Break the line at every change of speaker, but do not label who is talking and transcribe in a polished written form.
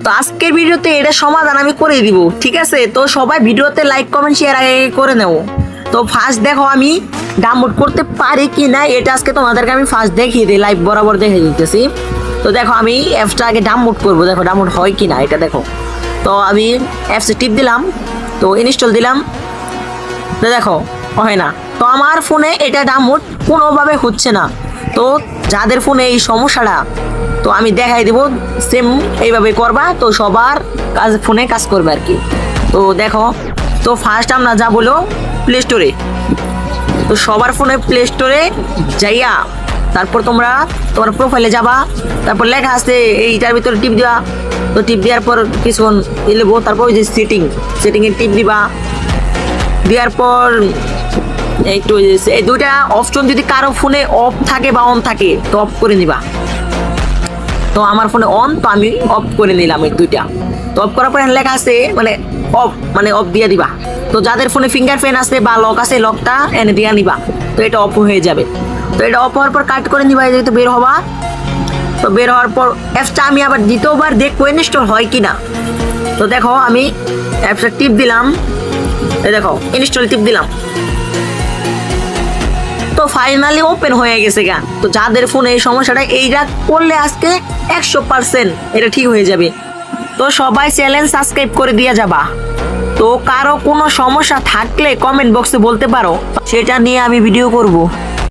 তো আজকের ভিডিওতে এটা সমাধান আমি করে দিব, ঠিক আছে? তো সবাই ভিডিওতে লাইক কমেন্ট শেয়ার আগে করে নেও। তো ফার্স্ট দেখো আমি ডাউনলোড করতে পারি কি না এটা আজকে তোমাদেরকে আমি ফার্স্ট দেখিয়ে দিই, লাইভ বরাবর দেখে দিতেছি। তো দেখো আমি অ্যাপসটা আগে ডাউনলোড করবো, দেখো ডাউনলোড হয় কি না এটা দেখো। তো আমি অ্যাপসে টিপ দিলাম, তো ইনস্টল দিলাম, তো দেখো হয় না। তো আমার ফোনে এটা ডাউনলোড কোনোভাবে হচ্ছে না। তো যাদের ফোনে এই সমস্যাটা, তো আমি দেখাই দেবো সেম এইভাবে করবা, তো সবার কাজ ফোনে কাজ করবে আর কি। তো দেখো, তো ফার্স্ট আমরা যা বলো প্লে স্টোরে, তো সবার ফোনে প্লে স্টোরে যাইয়া তারপর তোমার প্রোফাইলে যাবা, তারপর লেখা আছে এইটার ভিতরে টিপ দিবা। তো টিপ দেওয়ার পর কিছুক্ষণ দিলেবো, তারপর ওই যে সেটিংয়ে টিপ দিবা। দেওয়ার পর একটু এই দুইটা অপশন যদি কারো ফোনে অফ থাকে বা অন থাকে তো অফ করে নিবা। তো আমার ফোনে অন, তো আমি অফ করে নিলাম এই দুইটা। তো অফ করার পর লেখা আছে মানে অফ দিয়ে দিবা। তো যাদের ফোনে ফিঙ্গারপ্রিন্ট আছে বা লক আছে লকটা এনে দিয়ে নিবা, তো এটা অফ হয়ে যাবে। তো এটা অফ হওয়ার পর কাট করে নিবা, যেহেতু বের হবা। তো বের হওয়ার পর অ্যাপসটা আমি আবার দ্বিতীয়বার দেখবো ইনস্টল হয় কিনা। তো দেখো আমি অ্যাপসটা টিপ দিলাম, এই দেখো ইনস্টল টিপ দিলাম, তো ফাইনালি ওপেন হয়ে গেছে গা। তো যাদের ফোনে এই সমস্যাটা এইটা করলে আজকে 100% এটা ঠিক হয়ে যাবে। তো সবাই চ্যানেল সাবস্ক্রাইব করে দিয়ে যাবা। তো কারো কোনো সমস্যা থাকলে কমেন্ট বক্সে বলতে পারো, সেটা নিয়ে আমি ভিডিও করব।